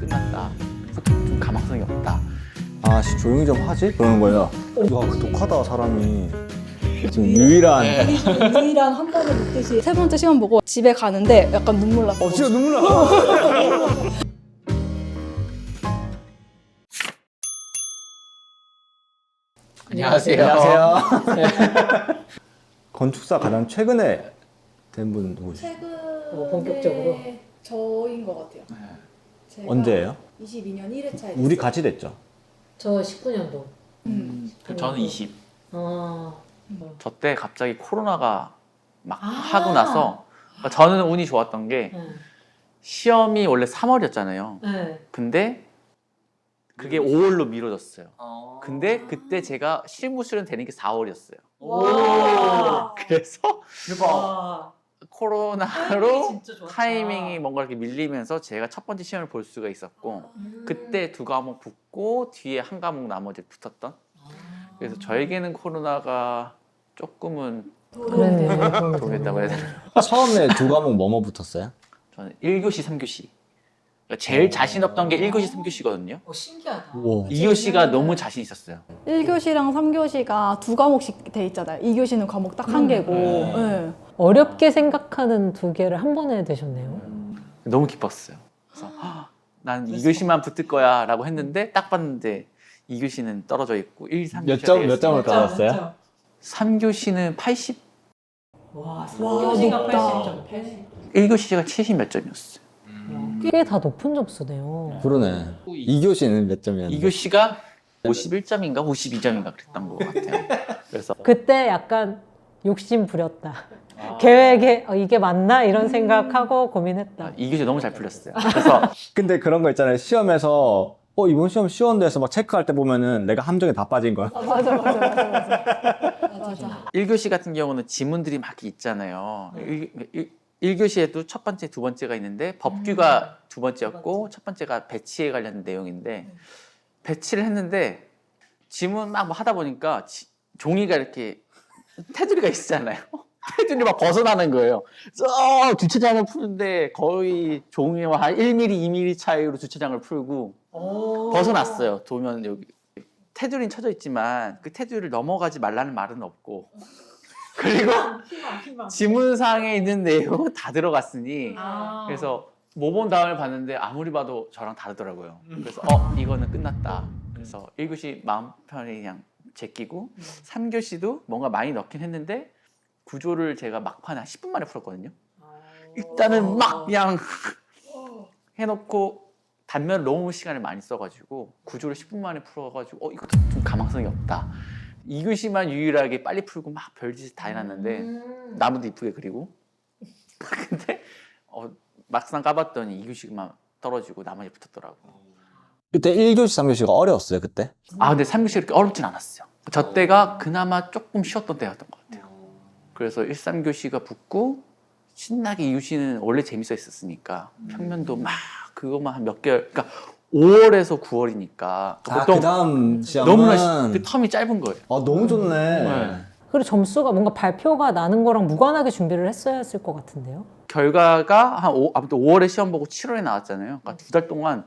끝났다. 그래서 좀 가망성이 없다. 아씨 조용히 좀 하지? 그러는 거예요. 와 독하다 사람이. 지금 유일한. 유일한 한 번에 묻듯이 세 번째 시험 보고 집에 가는데 약간 눈물 났고. 진짜 눈물 나. 안녕하세요. 안녕하세요. 건축사 가장 최근에 된 분 누구세요? 최근에 본격적으로? 저인 것 같아요. 제가 언제예요? 22년 1회차에 우리 같이 됐죠? 저 19년도. 저는 20. 아, 저 때 갑자기 코로나가 막 아. 하고 나서 그러니까 저는 운이 좋았던 게 네. 시험이 원래 3월이었잖아요. 네. 근데 그게 5월로 미뤄졌어요. 근데 그때 제가 실무 수련 되는 게 4월이었어요. 와. 그래서 와. 코로나로 진짜 좋았다. 타이밍이 뭔가 이렇게 밀리면서 제가 첫 번째 시험을 볼 수가 있었고 그때 두 과목 붙고 뒤에 한 과목 나머지 붙었던. 그래서 저에게는 코로나가 조금은 그러네요. 도움됐다고 해야 되나? 처음에 두 과목 뭐뭐 붙었어요? 저는 1교시, 3교시. 그러니까 제일 자신 없던 게 1교시, 3교시거든요. 신기하다. 우와. 2교시가 너무 자신 있었어요. 1교시랑 3교시가 두 과목씩 돼 있잖아요. 2교시는 과목 딱 한 개고. 네. 어렵게 생각하는 두 개를 한 번에 드셨네요. 너무 기뻤어요. 그래서 난 2교시만 붙을 거야 라고 했는데 딱 봤는데 2교시는 떨어져 있고 1, 3교시가 몇 점을 받았어요? 3교시는 80, 와, 높다. 1교시가 70 몇 점이었어요. 꽤 다 높은 점수네요. 그러네. 2교시는 몇 점이었는데? 2교시가 51점인가 52점인가 그랬던 것 같아요. 그래서 그때 약간 욕심 부렸다. 계획에 이게 맞나 이런 생각하고 고민했다. 2교시 너무 잘 풀렸어요. 그래서 근데 그런 거 있잖아요. 시험에서 이번 시험 쉬웠는데 해서 막 체크할 때 보면은 내가 함정에 다 빠진 거야. 맞아. 1교시 같은 경우는 지문들이 막 있잖아요. 1교시에도 첫 번째, 두 번째가 있는데 법규가 두 번째였고 첫 번째가 배치에 관련된 내용인데 배치를 했는데 지문 막 뭐 하다 보니까 종이가 이렇게 테두리가 있잖아요. 테두리 막 벗어나는 거예요. 주차장을 푸는데 거의 종이와 한 1mm, 2mm 차이로 주차장을 풀고 벗어났어요. 도면 여기 테두리는 쳐져 있지만 그 테두리를 넘어가지 말라는 말은 없고 그리고 지문상에 있는 내용은 다 들어갔으니 그래서 모범 다음을 봤는데 아무리 봐도 저랑 다르더라고요. 그래서 이거는 끝났다. 그래서 1교시 마음 편히 그냥 제끼고 3교시도 뭔가 많이 넣긴 했는데 구조를 제가 막판에 한 10분 만에 풀었거든요. 일단은 막 그냥 해놓고 단면을 너무 시간을 많이 써가지고 구조를 10분 만에 풀어가지고 이거 좀 가망성이 없다. 2교시만 유일하게 빨리 풀고 막 별짓을 다 해놨는데 나무도 이쁘게 그리고 근데 막상 까봤더니 2교시만 떨어지고 나머지 붙었더라고. 그때 1교시, 3교시가 어려웠어요, 그때? 근데 3교시 그렇게 어렵진 않았어요. 저 때가 그나마 조금 쉬웠던 때였던 것 같아요. 그래서 1, 3교시가 붙고 신나게 2교시는 원래 재밌어 했었으니까 평면도 막 그것만 한 몇 개월, 그러니까 5월에서 9월이니까 보통 그 다음 시험은 너무나 그 텀이 짧은 거예요. 너무 좋네. 네. 그리고 점수가 뭔가 발표가 나는 거랑 무관하게 준비를 했어야 했을 것 같은데요. 결과가 아무튼 5월에 시험 보고 7월에 나왔잖아요. 그러니까 2달 동안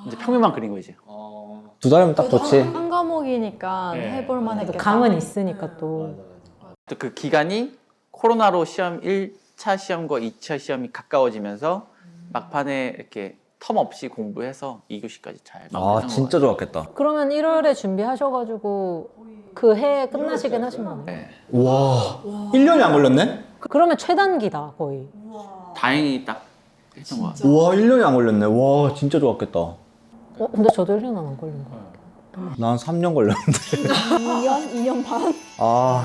이제 평면만 그린 거지. 두 달이면 딱 좋지. 한 과목이니까 네. 해볼 만했겠다. 감은 있으니까 또. 또 그 기간이 코로나로 시험 1차 시험과 2차 시험이 가까워지면서 막판에 이렇게 텀 없이 공부해서 2교시까지 잘 마무리한 진짜 것 좋았겠다. 그러면 1월에 준비하셔가지고 그 해 끝나시긴 하신 거네요. 같아요. 네. 와, 1년이 안 걸렸네? 그러면 최단기다 거의. 다행히 딱 했던 것 같아요. 와, 1년이 안 걸렸네. 와, 진짜 좋았겠다. 근데 저도 1년 안 걸린 거 같아요. 난 3년 걸렸는데. 2년 반?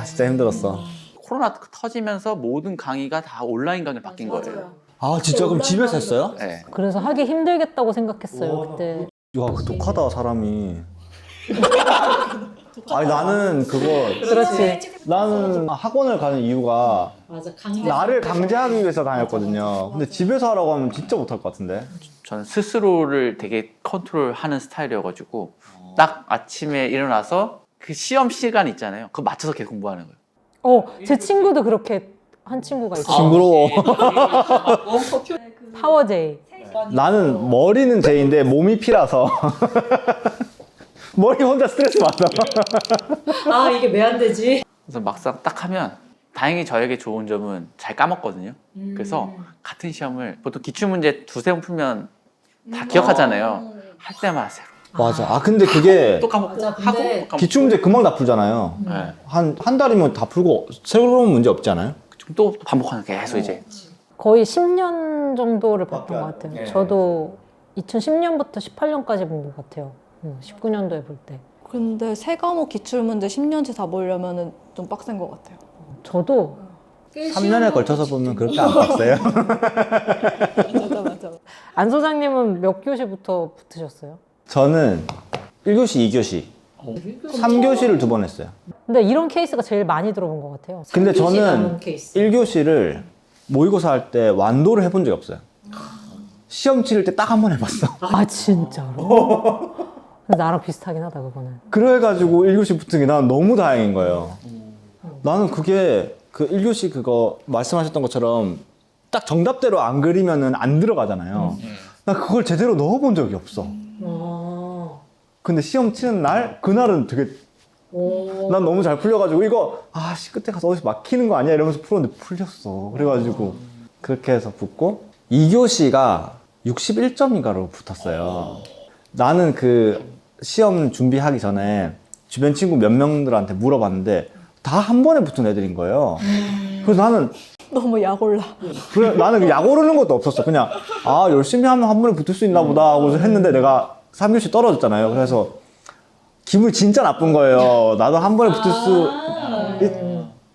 진짜 힘들었어. 코로나 터지면서 모든 강의가 다 온라인 강의로 바뀐 거예요. 진짜 그럼 집에서 했어요? 네. 그래서 하기 힘들겠다고 생각했어요 그때. 와, 독하다, 사람이. 나는 그렇지. 나는 학원을 가는 이유가 맞아. 나를 강제하기 위해서 다녔거든요. 근데 집에서 하라고 하면 진짜 못할 것 같은데. 저는 스스로를 되게 컨트롤하는 스타일이어가지고 딱 아침에 일어나서 그 시험 시간 있잖아요. 그거 맞춰서 계속 공부하는 거예요. 제 친구도 그렇게 한 친구가 있어요. 징그러워. 파워제이. 나는 머리는 J인데 몸이 P라서 머리 혼자 스트레스 받아. 아 이게 왜 안 되지? 그래서 막상 딱 하면 다행히 저에게 좋은 점은 잘 까먹거든요. 그래서 같은 시험을 보통 기출문제 두세 번 풀면 다 기억하잖아요. 할 때마다 새로 맞아. 아 근데 그게 또 까먹고 맞아, 근데 하고 또 까먹고. 기출문제 금방 다 풀잖아요. 네. 한 달이면 다 풀고 새로운 문제 없지 않아요? 또 반복하는 게 계속 이제 거의 10년 정도를 봤던 것 같아요. 예. 저도 2010년부터 18년까지 본 것 같아요. 19년도에 볼 때. 근데 세 과목 기출문제 10년치 다 보려면 좀 빡센 것 같아요. 저도 3년에 걸쳐서 보면 그렇게 안 빡세요. 맞아. 안 소장님은 몇 교시부터 붙으셨어요? 저는 1교시, 2교시, 3교시를 2번 했어요. 근데 이런 케이스가 제일 많이 들어본 것 같아요. 근데 저는 남은 케이스. 1교시를 모의고사 할 때 완도를 해본 적이 없어요. 시험 치를 때 딱 한 번 해봤어. 아 진짜로? 근데 나랑 비슷하긴 하다 그거는. 그래가지고 1교시 붙은 게 난 너무 다행인 거예요. 나는 그게 그 1교시 그거 말씀하셨던 것처럼 딱 정답대로 안 그리면은 안 들어가잖아요. 나 그걸 제대로 넣어본 적이 없어. 근데 시험 치는 날 그날은 되게 난 너무 잘 풀려가지고 이거 아씨 끝에 가서 어디서 막히는 거 아니야 이러면서 풀었는데 풀렸어. 그래가지고 그렇게 해서 붙고 2교시가 61점인가로 붙었어요. 나는 그 시험 준비하기 전에 주변 친구 몇 명들한테 물어봤는데 다 한 번에 붙은 애들인 거예요. 그래서 나는 너무 약올라. 그래, 나는 그 약 오르는 것도 없었어. 그냥 아 열심히 하면 한 번에 붙을 수 있나 보다 하고 했는데 내가 3교시 떨어졌잖아요. 그래서 기분이 진짜 나쁜 거예요. 나도 한 번에 붙을 수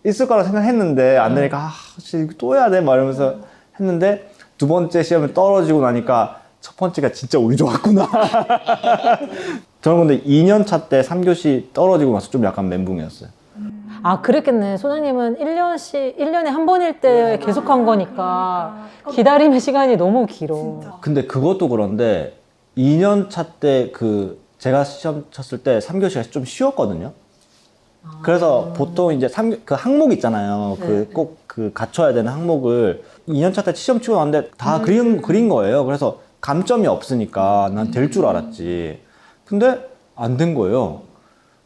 있을 거라 생각했는데 안 되니까 아 이거 또 해야 돼? 막 이러면서 했는데 두 번째 시험에 떨어지고 나니까 첫 번째가 진짜 운이 좋았구나. 저는 근데 2년 차 때 3교시 떨어지고 나서 좀 약간 멘붕이었어요. 아 그랬겠네. 소장님은 1년에 한 번일 때 계속 한 거니까 기다림의 시간이 너무 길어. 근데 그것도 그런데 2년 차 때 그 제가 시험 쳤을 때 3교시가 좀 쉬웠거든요. 그래서 보통 이제 그 항목 있잖아요. 그 꼭 그 갖춰야 되는 항목을 2년 차 때 시험 치고 나왔는데 다 그린 거예요. 그래서 감점이 없으니까 난 될 줄 알았지. 근데 안 된 거예요.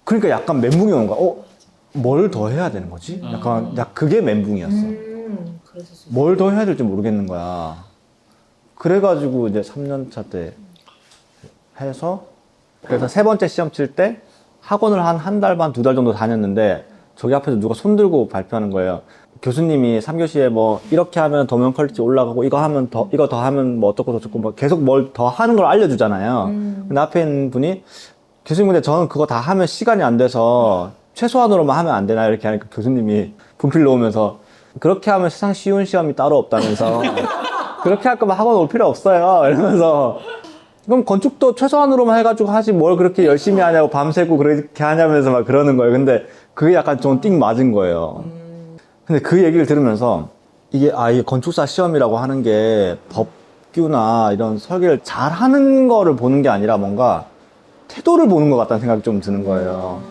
그러니까 약간 멘붕이 오는 거야. 뭘 더 해야 되는 거지? 약간 그게 멘붕이었어. 뭘 더 해야 될지 모르겠는 거야. 그래가지고 이제 3년 차 때 해서 그래서 세 번째 시험 칠 때 학원을 한 달 반, 2달 정도 다녔는데 저기 앞에서 누가 손 들고 발표하는 거예요. 교수님이 3교시에 뭐 이렇게 하면 도면 퀄리티 올라가고 이거 더 하면 뭐 어떻고 저쩌고 뭐 계속 뭘 더 하는 걸 알려주잖아요. 근데 앞에 있는 분이 교수님 근데 저는 그거 다 하면 시간이 안 돼서 최소한으로만 하면 안 되나 이렇게 하니까 교수님이 분필 놓으면서 그렇게 하면 세상 쉬운 시험이 따로 없다면서 그렇게 할 거면 학원 올 필요 없어요 이러면서 그럼 건축도 최소한으로만 해가지고 하지 뭘 그렇게 열심히 하냐고 밤새고 그렇게 하냐면서 막 그러는 거예요. 근데 그게 약간 좀 띵 맞은 거예요. 근데 그 얘기를 들으면서 이게 건축사 시험이라고 하는 게 법규나 이런 설계를 잘 하는 거를 보는 게 아니라 뭔가 태도를 보는 것 같다는 생각이 좀 드는 거예요.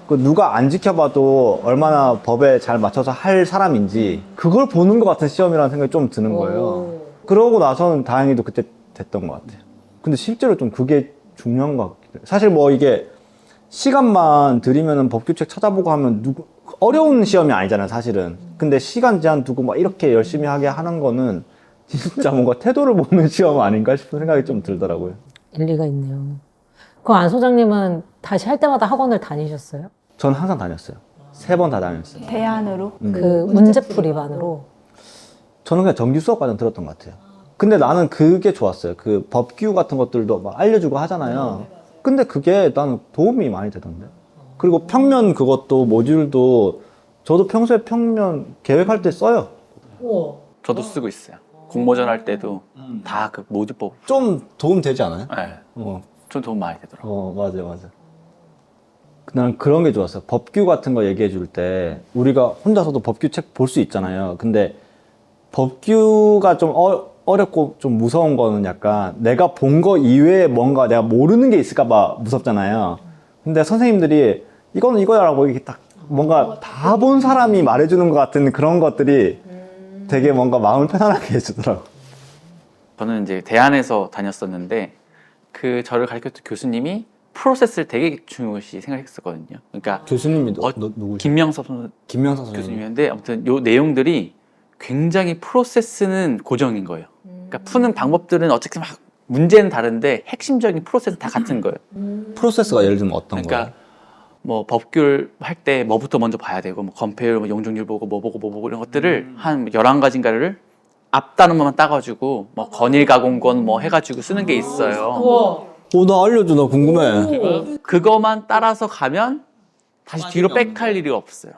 그 누가 안 지켜봐도 얼마나 법에 잘 맞춰서 할 사람인지 그걸 보는 것 같은 시험이라는 생각이 좀 드는 거예요. 그러고 나서는 다행히도 그때 됐던 것 같아요. 근데 실제로 좀 그게 중요한 것 같기도 해요. 사실 뭐 이게 시간만 들이면은 법규책 찾아보고 하면 어려운 시험이 아니잖아요, 사실은. 근데 시간 제한 두고 막 이렇게 열심히 하게 하는 거는 진짜 뭔가 태도를 보는 시험 아닌가 싶은 생각이 좀 들더라고요. 일리가 있네요. 그럼 안 소장님은 다시 할 때마다 학원을 다니셨어요? 전 항상 다녔어요. 3번 다 다녔어요. 대안으로. 그 문제풀이반으로? 저는 그냥 정규 수업 과정 들었던 것 같아요. 근데 나는 그게 좋았어요. 그 법규 같은 것들도 막 알려주고 하잖아요. 근데 그게 나는 도움이 많이 되던데. 그리고 평면 그것도 모듈도 저도 평소에 평면 계획할 때 써요. 저도 쓰고 있어요. 공모전 할 때도 다 그 모듈법. 좀 도움 되지 않아요? 네. 좀 도움 많이 되더라고요. 맞아. 난 그런 게 좋았어요. 법규 같은 거 얘기해 줄 때 우리가 혼자서도 법규 책 볼 수 있잖아요. 근데 법규가 좀 어렵고 좀 무서운 거는 약간 내가 본 거 이외에 뭔가 내가 모르는 게 있을까 봐 무섭잖아요. 근데 선생님들이 이거는 이거야라고 이렇게 딱 뭔가 다 본 사람이 말해주는 것 같은 그런 것들이 되게 뭔가 마음을 편안하게 해주더라고. 저는 이제 대안에서 다녔었는데 그 저를 가르쳤던 교수님이 프로세스를 되게 중요시 생각했었거든요. 그러니까 교수님이 누구죠? 김명석 선생님. 교수님이었는데 아무튼 요 내용들이 굉장히 프로세스는 고정인 거예요. 그러니까 푸는 방법들은 어쨌든 막 문제는 다른데 핵심적인 프로세스는 다 같은 거예요. 프로세스가 예를 들면 어떤 그러니까 뭐 법규를 할 때 뭐부터 먼저 봐야 되고 뭐 건폐율, 뭐 용적률 보고 뭐 보고 이런 것들을 한 11가지인가를 앞 단어만 따가지고 뭐 건일가공권 뭐 해가지고 쓰는 게 있어요. 우와. 나 알려줘. 나 궁금해. 그거만 따라서 가면 다시 뒤로 백할 일이 없어요.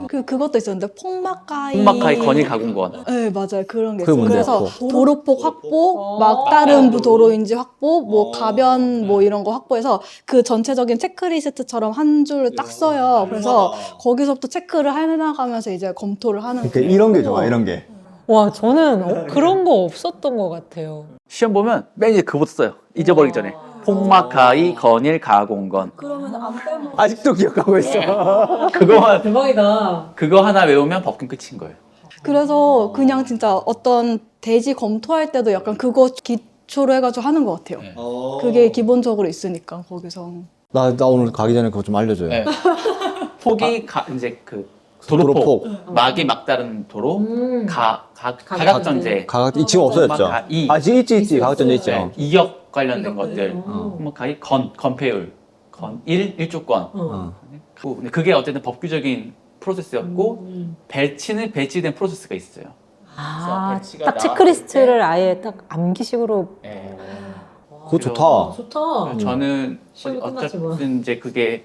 그것도 있었는데 폭막가이 홍막하이 건일가공권. 네 맞아요 그런 게 그게 있어요. 그래서 뭔데요? 도로폭 확보, 막다른 도로인지 확보, 뭐 가변 뭐 이런 거 확보해서 그 전체적인 체크리스트처럼 한 줄을 딱 써요. 그래서 거기서부터 체크를 해나가면서 이제 검토를 하는 그러니까 거예요. 이런 게 좋아. 이런 게. 와, 저는 그런 거 없었던 것 같아요. 시험 보면 맨 이제 그거부터 써요. 잊어버리기 전에. 폭막하이 건일가공권. 그러면 안 빼면 아직도 기억하고 있어. 대박이다. 그거 하나 외우면 법규 끝인 거예요. 그래서 그냥 진짜 어떤 대지 검토할 때도 약간 그거 기초로 해가지고 하는 것 같아요. 그게 기본적으로 있으니까 거기서. 나 오늘 가기 전에 그거 좀 알려줘요. 네. 폭이 이제 그 도로폭, 막이 막다른 도로, 가각전제, 지금 없어졌죠? 지금 있지. 가각전제 있죠. 네, 이역 관련된 것들, 뭐 가히 건폐율, 1조권. 근데 그게 어쨌든 법규적인 프로세스였고 배치된 프로세스가 있어요. 배치가 딱 체크리스트를 아예 딱 암기식으로. 네. 그거 좋다. 좋다. 저는 시험이 끝났지 뭐. 어쨌든 이제 그게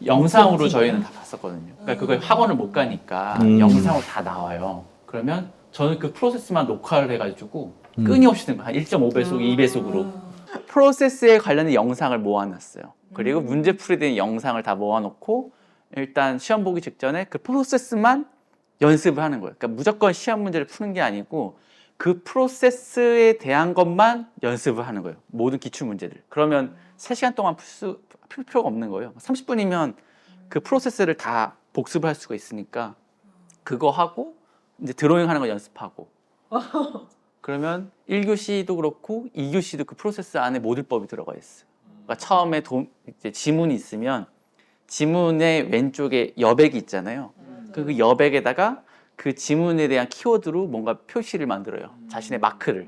영상으로 저희는 다 봤었거든요. 그러니까 그걸 학원을 못 가니까 영상으로 다 나와요. 그러면 저는 그 프로세스만 녹화를 해가지고 끊임없이 듣는 거한 1.5배속, 2배속으로 프로세스에 관련된 영상을 모아놨어요. 그리고 문제풀이에 대한 영상을 다 모아놓고 일단 시험 보기 직전에 그 프로세스만 연습을 하는 거예요. 그러니까 무조건 시험 문제를 푸는 게 아니고 그 프로세스에 대한 것만 연습을 하는 거예요. 모든 기출 문제들. 그러면 3시간 동안 풀 필요가 없는 거예요. 30분이면 그 프로세스를 다 복습을 할 수가 있으니까 그거 하고 이제 드로잉 하는 거 연습하고 그러면 1교시도 그렇고 2교시도 그 프로세스 안에 모듈법이 들어가 있어요. 그러니까 처음에 이제 지문이 있으면 지문의 왼쪽에 여백이 있잖아요. 그 여백에다가 그 지문에 대한 키워드로 뭔가 표시를 만들어요. 자신의 마크를.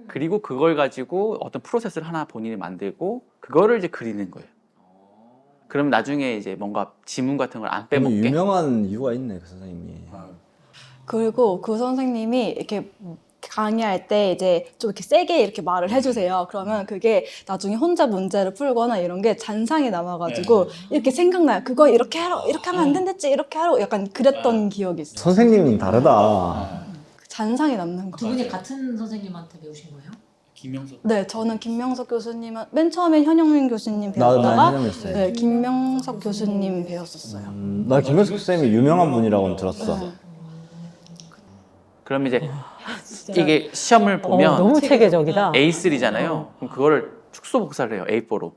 그리고 그걸 가지고 어떤 프로세스를 하나 본인이 만들고 그거를 이제 그리는 거예요. 그럼 나중에 이제 뭔가 지문 같은 걸 안 빼먹게. 유명한 이유가 있네, 그 선생님이. 그리고 그 선생님이 이렇게 강의할 때 이제 좀 이렇게 세게 이렇게 말을 해주세요. 그러면 그게 나중에 혼자 문제를 풀거나 이런 게 잔상이 남아가지고 이렇게 생각나요. 그거 이렇게 하면 안 된댔지, 이렇게 하라고 약간 그랬던 기억이 있어요. 선생님은 다르다. 잔상이 남는 거. 두 분이 같은 선생님한테 배우신 거예요? 김명석. 네, 저는 김명석 교수님은 맨 처음엔 현영민 교수님 나도 배웠다가 현영이었어요. 네, 김명석 교수님 배웠었어요. 나 김현숙 쌤이 유명한 분이라고는 들었어. 그럼 이제 이게 시험을 보면 너무 체계적이다. A3잖아요. 그럼 그거를 축소 복사를 해요. A4로.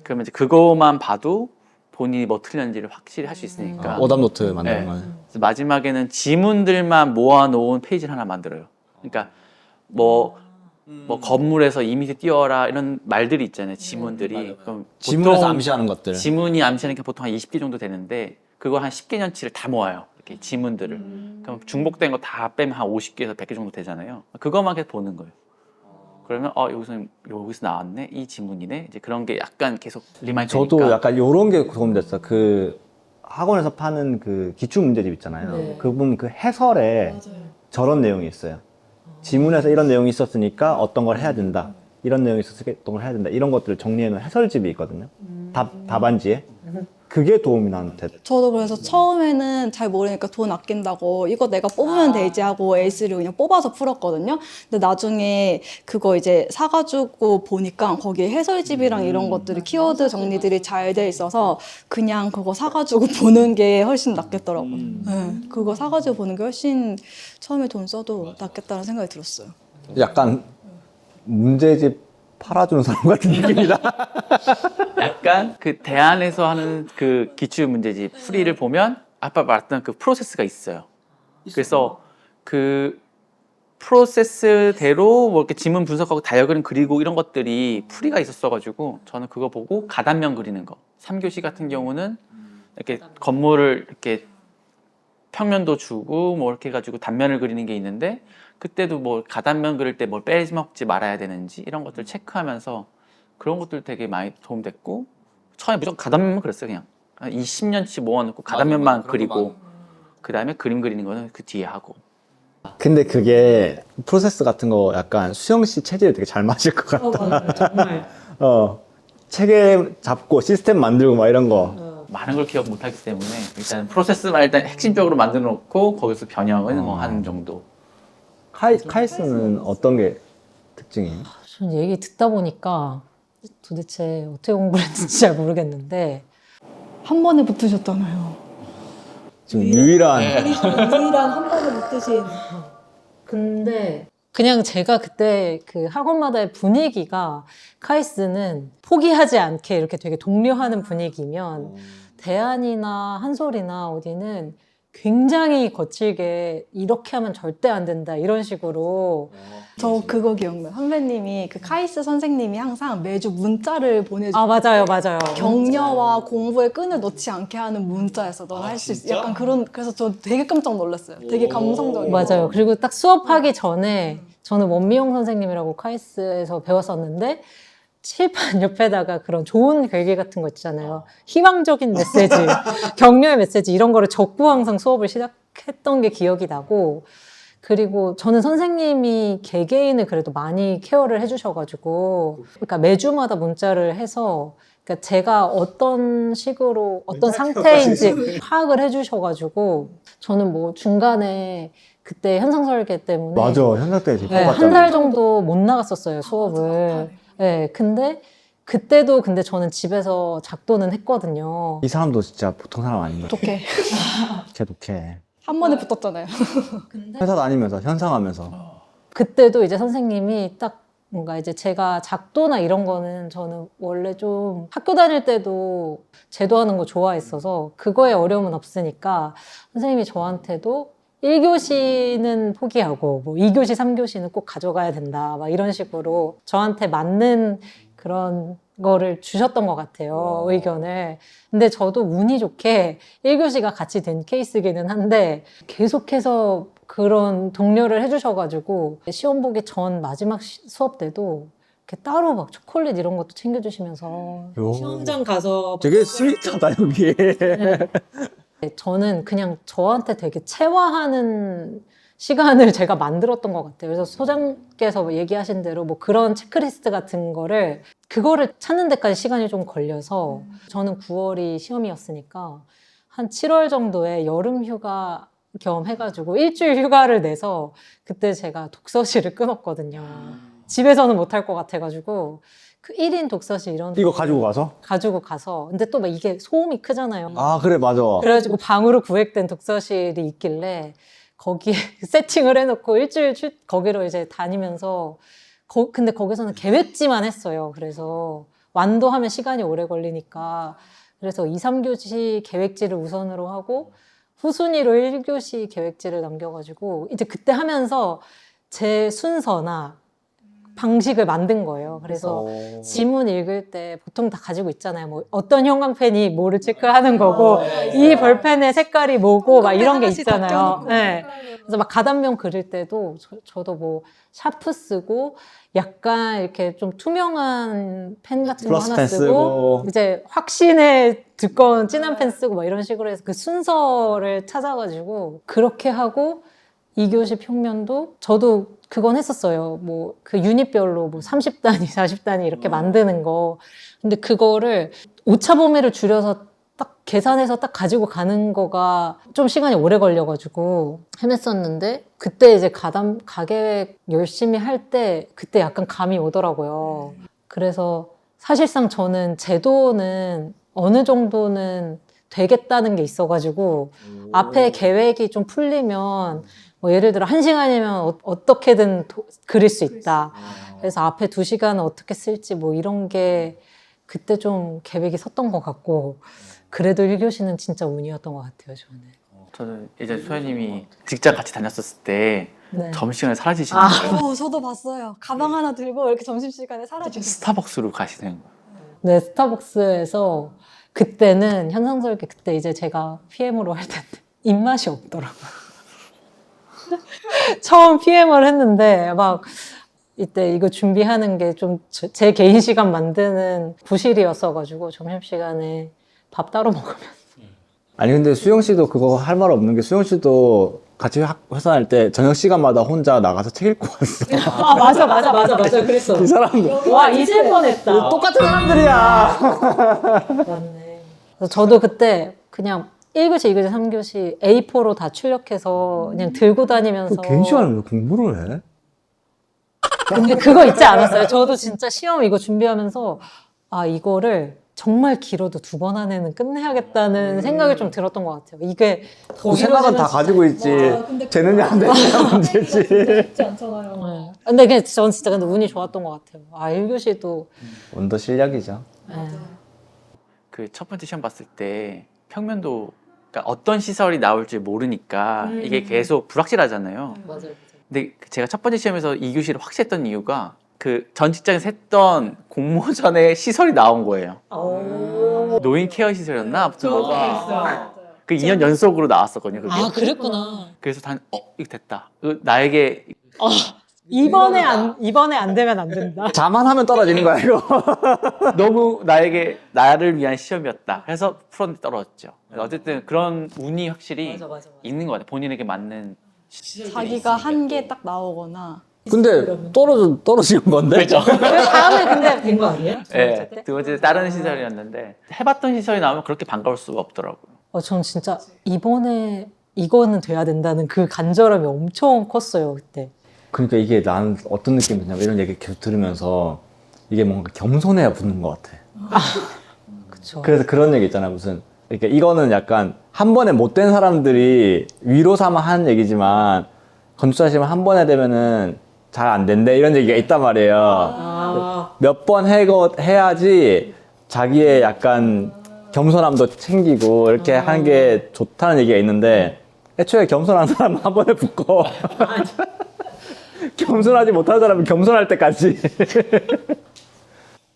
그러면 이제 그거만 봐도 본인이 뭐 틀렸는지를 확실히 할 수 있으니까. 오답 노트 만드는 네. 거. 그래서 마지막에는 지문들만 모아놓은 페이지를 하나 만들어요. 그러니까 뭐 건물에서 2m 뛰어라 이런 말들이 있잖아요. 지문들이. 그럼 지문에서 보통 암시하는 것들. 지문이 암시하는 게 보통 한 20개 정도 되는데 그거 한 10개년치를 다 모아요. 이렇게 지문들을. 그럼 중복된 거 다 빼면 한 50개에서 100개 정도 되잖아요. 그것만 계속 보는 거예요. 그러면 여기서 나왔네? 이 지문이네? 이제 그런 게 약간 계속 리마인드 되니까. 저도 약간 요런 게 도움됐어. 그 학원에서 파는 그 기출 문제집 있잖아요. 네. 그분 그 해설에 저런 내용이 있어요. 지문에서 이런 내용이 있었으니까 어떤 걸 해야 된다. 이런 내용이 있었으니까 어떤 걸 해야 된다. 이런 것들을 정리해놓은 해설집이 있거든요. 답안지에. 그게 도움이 나한테. 저도 그래서 처음에는 잘 모르니까 돈 아낀다고 이거 내가 뽑으면 되지 하고 A3를 그냥 뽑아서 풀었거든요. 근데 나중에 그거 이제 사가지고 보니까 거기에 해설집이랑 이런 것들이 키워드 정리들이 잘 돼 있어서 그냥 그거 사가지고 보는 게 훨씬 낫겠더라고요. 네, 그거 사가지고 보는 게 훨씬 처음에 돈 써도 낫겠다는 생각이 들었어요. 약간 문제집 팔아주는 사람 같은 느낌이다. 약간 그 대안에서 하는 그 기출 문제집 풀이를 보면 아까 말했던 그 프로세스가 있어요. 그래서 그 프로세스대로 뭐 이렇게 지문 분석하고 다이어그램 그리고 이런 것들이 풀이가 있었어가지고 저는 그거 보고 가단면 그리는 거. 3교시 같은 경우는 이렇게 건물을 이렇게 평면도 주고 뭐 이렇게 해가지고 단면을 그리는 게 있는데 그때도 뭐 가단면 그릴 때 뭘 빼먹지 말아야 되는지 이런 것들 체크하면서 그런 것들 되게 많이 도움됐고 처음에 무조건 가단면만 그렸어요. 그냥 한 20년치 모아놓고 가단면만 그리고 그 다음에 그림 그리는 거는 그 뒤에 하고. 근데 그게 프로세스 같은 거 약간 수영 씨 체질에 되게 잘 맞을 것 같다. 맞아요. 정말. 체계 잡고 시스템 만들고 막 이런 거. 많은 걸 기억 못하기 때문에 일단 프로세스만 일단 핵심적으로 만들어 놓고 거기서 변형은 뭐 하는 정도. 카이스는 어떤 게 특징이에요? 전 얘기 듣다 보니까 도대체 어떻게 공부를 했는지 잘 모르겠는데 한 번에 붙으셨잖아요. 지금 유일한 유일한 한 번에 붙으신. 근데 그냥 제가 그때 그 학원마다의 분위기가 카이스는 포기하지 않게 이렇게 되게 독려하는 분위기면 대안이나 한솔이나 어디는 굉장히 거칠게 이렇게 하면 절대 안 된다 이런 식으로 저 그거 기억나요. 선배님이 그 카이스 선생님이 항상 매주 문자를 보내주. 맞아요 격려와 공부에 끈을 놓지 않게 하는 문자에서 넌 할 수 있어. 약간 그런. 그래서 저 되게 깜짝 놀랐어요. 되게 감성적이고. 맞아요. 그리고 딱 수업하기 전에 저는 원미영 선생님이라고 카이스에서 배웠었는데 칠판 옆에다가 그런 좋은 글귀 같은 거 있잖아요. 희망적인 메시지, 격려의 메시지 이런 거를 적고 항상 수업을 시작했던 게 기억이 나고 그리고 저는 선생님이 개개인을 그래도 많이 케어를 해주셔가지고 그러니까 매주마다 문자를 해서 그러니까 제가 어떤 식으로 어떤 상태인지 파악을 해주셔가지고 저는 뭐 중간에 그때 현상 설계 때문에 맞아 현상 때 되게 네, 한 뽑았잖아. 달 정도 못 나갔었어요 수업을. 네, 근데 그때도 근데 저는 집에서 작도는 했거든요. 이 사람도 진짜 보통 사람 아닌 것 같아. 독해. 걔 독해. 한 번에 붙었잖아요. 회사 다니면서 현상하면서 그때도 이제 선생님이 딱 뭔가 이제 제가 작도나 이런 거는 저는 원래 좀 학교 다닐 때도 제도하는 거 좋아했어서 그거에 어려움은 없으니까 선생님이 저한테도 1교시는 포기하고 뭐 2교시, 3교시는 꼭 가져가야 된다 막 이런 식으로 저한테 맞는 그런 거를 주셨던 것 같아요, 의견을. 근데 저도 운이 좋게 1교시가 같이 된 케이스기는 한데 계속해서 그런 독려를 해주셔가지고 시험 보기 전 마지막 수업 때도 이렇게 따로 막 초콜릿 이런 것도 챙겨주시면서 요. 시험장 가서 되게 스윗하다 여기. 저는 그냥 저한테 되게 체화하는 시간을 제가 만들었던 것 같아요. 그래서 소장께서 얘기하신 대로 뭐 그런 체크리스트 같은 그거를 찾는 데까지 시간이 좀 걸려서 저는 9월이 시험이었으니까 한 7월 정도에 여름 휴가 겸 해가지고 일주일 휴가를 내서 그때 제가 독서실을 끊었거든요. 집에서는 못할 것 같아가지고 그 1인 독서실 이런 이거 가지고 가서? 가지고 가서 근데 또 막 이게 소음이 크잖아요. 아 그래 맞아. 그래가지고 방으로 구획된 독서실이 있길래 거기에 세팅을 해놓고 일주일 거기로 이제 다니면서 근데 거기서는 계획지만 했어요. 그래서 완도하면 시간이 오래 걸리니까 그래서 2, 3교시 계획지를 우선으로 하고 후순위로 1교시 계획지를 남겨가지고 이제 그때 하면서 제 순서나 방식을 만든 거예요. 그래서 지문 읽을 때 보통 다 가지고 있잖아요. 뭐 어떤 형광펜이 뭐를 체크하는 거고 이 볼펜의 색깔이 뭐고 막 이런 게 있잖아요. 네. 그래서 막 가단면 그릴 때도 저도 뭐 샤프 쓰고 약간 이렇게 좀 투명한 펜 같은 거 플러스 하나 펜 쓰고 이제 확신의 두꺼운 진한 펜 쓰고 막 이런 식으로 해서 그 순서를 찾아가지고 그렇게 하고 2교시 평면도 저도 그건 했었어요. 뭐 그 유닛별로 뭐 30단위, 40단위 이렇게 만드는 거. 근데 그거를 오차 범위를 줄여서 딱 계산해서 딱 가지고 가는 거가 좀 시간이 오래 걸려가지고 헤맸었는데 그때 이제 가계획 열심히 할 때 그때 약간 감이 오더라고요. 그래서 사실상 저는 제도는 어느 정도는 되겠다는 게 있어가지고 앞에 계획이 좀 풀리면 뭐 예를 들어 1시간이면 어떻게든 그릴 수 있다. 그래서 앞에 2시간은 어떻게 쓸지 뭐 이런 게 그때 좀 계획이 섰던 것 같고 그래도 1교시는 진짜 운이었던 것 같아요, 저는. 저는 예전에 소연님이 직장 같이 다녔었을 때 네. 점심시간에 사라지시는 거예요. 저도 봤어요. 가방 하나 들고 이렇게 점심시간에 사라지고. 스타벅스로 가시는 거예요. 네, 스타벅스에서 그때는 현상설계 그때 이제 제가 PM으로 할 텐데 입맛이 없더라고요. 처음 PM을 했는데 막 이때 이거 준비하는 게 좀 제 개인 시간 만드는 부실이었어가지고 점심시간에 밥 따로 먹으면 아니 근데 수영 씨도 그거 할 말 없는 게 수영 씨도 같이 회사 다닐 때 저녁 시간마다 혼자 나가서 책 읽고 왔어. 아 맞아 그랬어. 이 사람도 와 잊을 뻔했다. 똑같은 사람들이야. 맞네. 그래서 저도 그때 그냥 1교시, 2교시, 3교시 A4로 다 출력해서 그냥 들고 다니면서 개인 시간에 왜 공부를 해? 근데 그거 있지 않았어요? 저도 진짜 시험 이거 준비하면서 아 이거를 정말 길어도 2번 안에는 끝내야겠다는 생각이 좀 들었던 것 같아요. 이게 더 그 생각은 다 길어지면 가지고 있지. 되느냐 안 되느냐 문제지. 쉽지 않잖아요. 네. 근데 그냥 전 진짜 근데 운이 좋았던 것 같아요. 아 1교시도 원더 실력이죠. 그 첫 번째 시험 봤을 때 평면도 그러니까 어떤 시설이 나올지 모르니까 이게 계속 불확실하잖아요. 맞아요. 근데 제가 첫 번째 시험에서 2교시를 확실했던 이유가 그 전 직장에서 했던 공모전에 시설이 나온 거예요. 노인 케어 시설이었나? 아무튼 뭐가 그 2년 연속으로 나왔었거든요. 그게. 아 그랬구나. 그래서 이거 됐다. 나에게 이번에 안 되면 안 된다. 자만하면 떨어지는 거야 이거. 너무 나를 위한 시험이었다. 해서 풀었는데 떨어졌죠. 그래서 어쨌든 그런 운이 확실히 있는 것 같아요. 본인에게 맞는 자기가 한 개 딱 나오거나. 근데 떨어지는 건데. 그죠? 그 다음에 근데 된 거 아니에요? 네, 두 번째 다른 시설이었는데 해봤던 시설이 나오면 그렇게 반가울 수가 없더라고요. 전 진짜 이번에 이거는 돼야 된다는 그 간절함이 엄청 컸어요 그때. 그러니까 이게 나는 어떤 느낌이 드냐면 이런 얘기 계속 들으면서 이게 뭔가 겸손해야 붙는 것 같아. 그쵸. 그래서 그런 얘기 있잖아 무슨. 그러니까 이거는 약간 한 번에 못된 사람들이 위로 삼아 하는 얘기지만 건축사 시험 한 번에 되면은 잘 안 된대 이런 얘기가 있단 말이에요. 몇 번 해야지 자기의 약간 겸손함도 챙기고 이렇게 하는 게 좋다는 얘기가 있는데 애초에 겸손한 사람은 한 번에 붙고 겸손하지 못한 사람은 겸손할 때까지.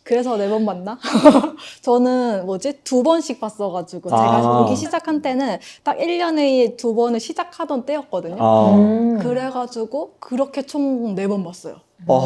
그래서 4번 봤나? 저는 2번씩 봤어가지고 제가 보기 시작한 때는 딱 1년에 2번을 시작하던 때였거든요. 그래가지고 그렇게 총 4번 봤어요.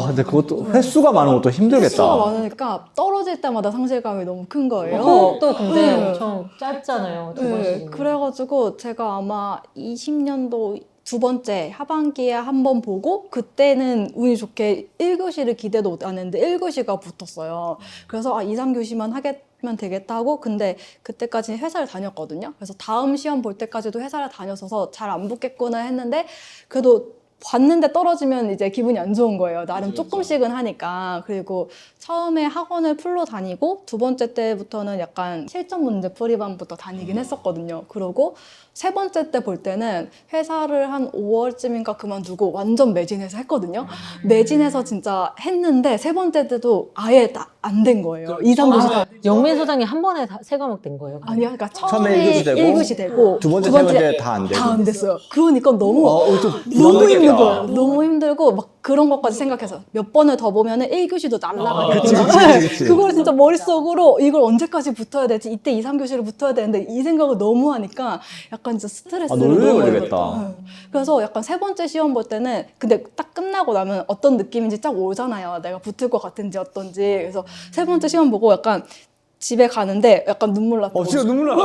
근데 그것도 횟수가 많은 것도 힘들겠다. 횟수가 많으니까 떨어질 때마다 상실감이 너무 큰 거예요. 호흡도 근데 네. 엄청 짧잖아요. 2번씩. 네, 그래가지고 제가 아마 20년도 2번째 하반기에 한 번 보고 그때는 운이 좋게 1교시를 기대도 못 하는데 1교시가 붙었어요. 그래서 2, 3교시만 하면 되겠다 하고 근데 그때까지 회사를 다녔거든요. 그래서 다음 시험 볼 때까지도 회사를 다녔어서 잘 안 붙겠구나 했는데 그래도 봤는데 떨어지면 이제 기분이 안 좋은 거예요. 나름 조금씩은 하니까. 그리고 처음에 학원을 풀로 다니고 2번째 때부터는 약간 실전 문제 풀이반부터 다니긴 했었거든요. 그러고 3번째 때 볼 때는 회사를 한 5월쯤인가 그만두고 완전 매진해서 했거든요. 매진해서 진짜 했는데 3번째 때도 아예 안 된 거예요. 2, 3교시 영민 소장이 한 번에 3과목 된 거예요? 아니요. 그러니까 처음에 처음에 1교시 되고 1교시 되고 두 번째, 세 번째 다 안 되고. 다 안 됐어요. 그러니까 너무 너무 힘든 거예요. 너무 힘들고 막 그런 것까지 생각해서 몇 번을 더 보면은 1교시도 날라가요. 그치. 그걸 진짜 머릿속으로 이걸 언제까지 붙어야 되지? 이때 2, 3교시를 붙어야 되는데 이 생각을 너무 하니까 약간 진짜 스트레스를 놀래 너무 걸리겠다. 받았어요. 그래서 약간 3번째 시험 볼 때는 근데 딱 끝나고 나면 어떤 느낌인지 딱 오잖아요. 내가 붙을 것 같은지 어떤지. 그래서 3번째 시험 보고 약간 집에 가는데 약간 눈물 났고 진짜 눈물 나.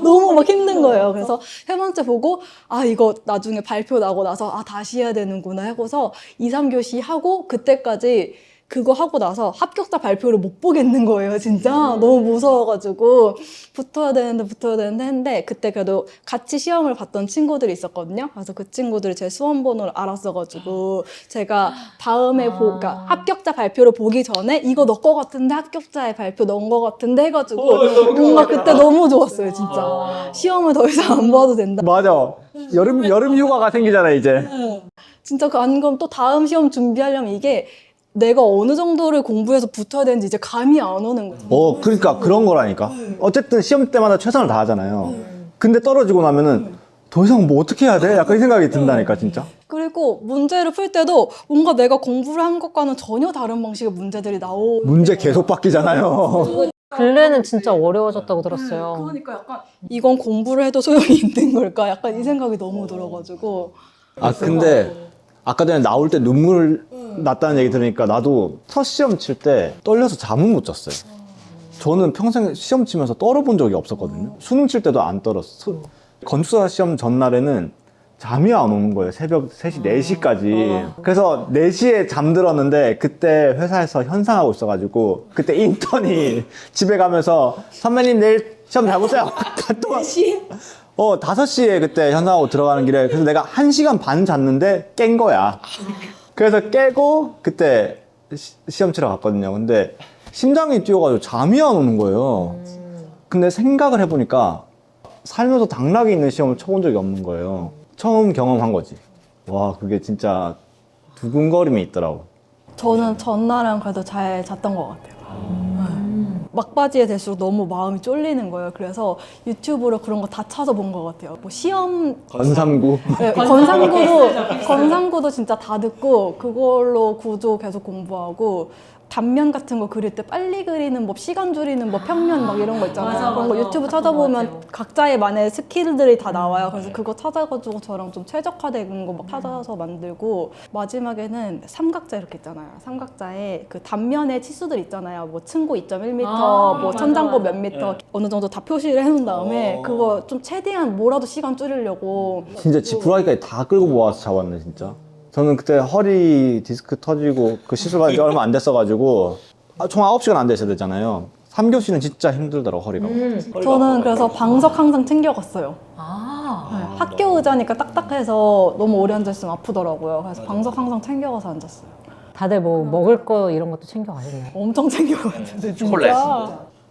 너무 막 힘든 거예요. 그래서 3번째 보고 이거 나중에 발표 나고 나서 다시 해야 되는구나 하고서 2, 3교시 하고 그때까지 그거 하고 나서 합격자 발표를 못 보겠는 거예요, 진짜. 너무 무서워가지고. 붙어야 되는데 했는데, 그때 그래도 같이 시험을 봤던 친구들이 있었거든요. 그래서 그 친구들이 제 수험번호를 알았어가지고, 제가 다음에 그러니까 합격자 발표를 보기 전에 이거 너 거 같은데 합격자의 발표 넣은 거 같은데 해가지고, 뭔가 그때 너무 좋았어요, 진짜. 시험을 더 이상 안 봐도 된다. 맞아. 여름 휴가가 생기잖아 이제. 진짜 안 그럼 또 다음 시험 준비하려면 이게 내가 어느 정도를 공부해서 붙어야 되는지 이제 감이 안 오는 거예요. 그러니까 그런 거라니까. 어쨌든 시험 때마다 최선을 다하잖아요. 근데 떨어지고 나면은 더 이상 뭐 어떻게 해야 돼? 약간 이 생각이 든다니까 진짜. 그리고 문제를 풀 때도 뭔가 내가 공부를 한 것과는 전혀 다른 방식의 문제들이 나오고 문제 계속 바뀌잖아요. 근래는 진짜 어려워졌다고 들었어요. 그러니까 약간 이건 공부를 해도 소용이 있는 걸까? 약간 이 생각이 너무 들어가지고 아 근데 아까 전에 나올 때 눈물 났다는 얘기 들으니까 나도 첫 시험 칠 때 떨려서 잠은 못 잤어요. 저는 평생 시험 치면서 떨어본 적이 없었거든요. 수능 칠 때도 안 떨었어. 건축사 시험 전날에는 잠이 안 오는 거예요. 새벽 3시, 4시까지. 그래서 4시에 잠들었는데 그때 회사에서 현상하고 있어가지고 그때 인턴이 집에 가면서 선배님 내일 시험 잘 보세요. 4시에? 5시에 그때 현상하고 들어가는 길에 그래서 내가 1시간 반 잤는데 깬 거야. 그래서 깨고 그때 시험 치러 갔거든요. 근데 심장이 뛰어가지고 잠이 안 오는 거예요. 근데 생각을 해보니까 살면서 당락이 있는 시험을 쳐본 적이 없는 거예요. 처음 경험한 거지. 와, 그게 진짜 두근거림이 있더라고. 저는 전날은 그래도 잘 잤던 것 같아요. 막바지에 될수록 너무 마음이 쫄리는 거예요. 그래서 유튜브로 그런 거 다 찾아본 것 같아요. 뭐 시험 건삼구. 네, 건상구도 진짜 다 듣고 그걸로 구조 계속 공부하고 단면 같은 거 그릴 때 빨리 그리는 뭐 시간 줄이는 뭐 평면 막 이런 거 있잖아요. 맞아, 그런 거 맞아. 유튜브 봤던 찾아보면 것 같아요. 각자의 만의 스킬들이 다 나와요. 그래서 그거 찾아가지고 저랑 좀 최적화된 거 막 찾아서 만들고 마지막에는 삼각자 이렇게 있잖아요. 삼각자에 그 단면에 치수들 있잖아요. 뭐 층고 2.1m, 아, 뭐 맞아, 천장고 맞아. 몇 미터 어느 정도 다 표시를 해놓은 다음에 그거 좀 최대한 뭐라도 시간 줄이려고 진짜 지푸라기까지 다 끌고 모아서 잡았네, 진짜. 저는 그때 허리 디스크 터지고 그 시술받은 지 얼마 안 됐어가지고 총 9시간 안 되셔야 되잖아요. 3교시는 진짜 힘들더라고, 허리가. 저는 그래서 방석 항상 챙겨갔어요. 아. 네, 학교 의자니까 딱딱해서 너무 오래 앉아있으면 아프더라고요. 그래서 방석 항상 챙겨가서 앉았어요. 다들 뭐 먹을 거 이런 것도 챙겨가셨나요? 엄청 챙겨갔는데 진짜. 초콜릿.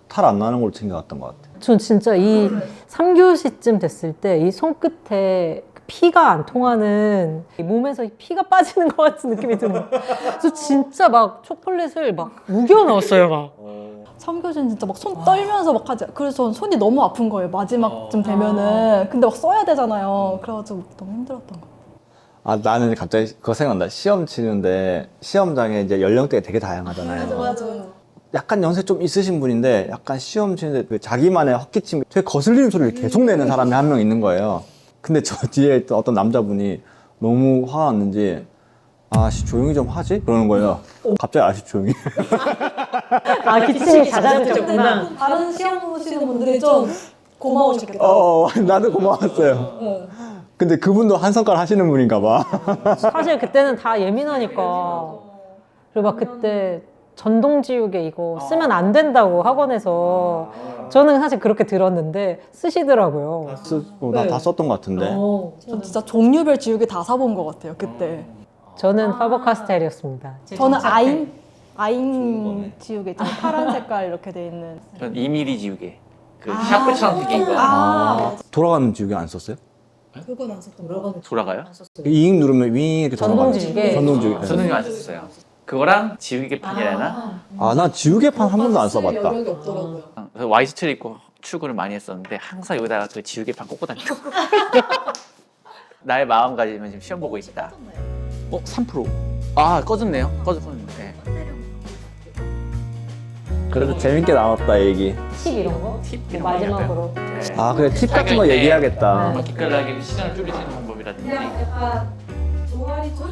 탈 안 나는 걸 챙겨갔던 것 같아. 전 진짜 이 3교시쯤 됐을 때 이 손끝에 피가 안 통하는 몸에서 피가 빠지는 것 같은 느낌이 드는 거예요. 그래서 진짜 막 초콜릿을 막 우겨 넣었어요, 막. 3교시는 진짜 막 손 떨면서 막 하지. 그래서 전 손이 너무 아픈 거예요. 마지막쯤 되면은. 근데 막 써야 되잖아요. 그래가지고 너무 힘들었던 거. 아, 나는 갑자기 그거 생각난다. 시험 치는데 시험장에 이제 연령대가 되게 다양하잖아요. 맞아요. 약간 연세 좀 있으신 분인데 약간 시험 치는데 그 자기만의 헛기침 되게 거슬리는 소리를 계속 내는 사람이 한 명 있는 거예요. 근데 저 뒤에 있던 어떤 남자분이 너무 화가 났는지 아씨 조용히 좀 하지? 그러는 거예요. 갑자기 아씨 조용히. 아, 기침이 잦아드셨구나. 다른 시험 보시는 분들이 좀 고마우셨겠다. 나도 고마웠어요. 근데 그분도 한 손가락 하시는 분인가 봐. 사실 그때는 다 예민하니까. 그리고 막 그때 전동지우개 이거 쓰면 안 된다고 학원에서 저는 사실 그렇게 들었는데 쓰시더라고요. 다 썼던 것 같은데. 전 진짜 종류별 지우개 다 사본 것 같아요. 그때. 저는 파버카스텔이었습니다. 저는 아잉 지우개 있잖아요. 파란 색깔 이렇게 돼 있는. 전 2mm 지우개. 그 샤프처럼 생긴 거. 돌아가는 지우개 안 썼어요? 그건 안 썼던 거. 돌아가요? 잉 누르면 윙 이렇게 돌아가는 전동지우개? 전동지우개. 저는 안 썼어요. 그거랑 지우개판이라 해나? 아, 나 지우개판 한 번도 안 써봤다. 영역이 없더라고요. 그래서 와이셔츠를 입고 출근을 많이 했었는데 항상 여기다가 그 지우개판 꽂고 다녔어. 나의 마음가짐은 지금 시험 보고 있다. 3%. 아, 꺼졌네요. 꺼졌네. 네. 그래도 재밌게 나왔다, 얘기. 팁 이런 거? 팁 이런 거 마지막으로. 네. 아, 그래, 팁 같은 거 얘기해야겠다. 기깔나게 시간을 줄일 수 있는 방법이라든지. 약간 동아리 쪽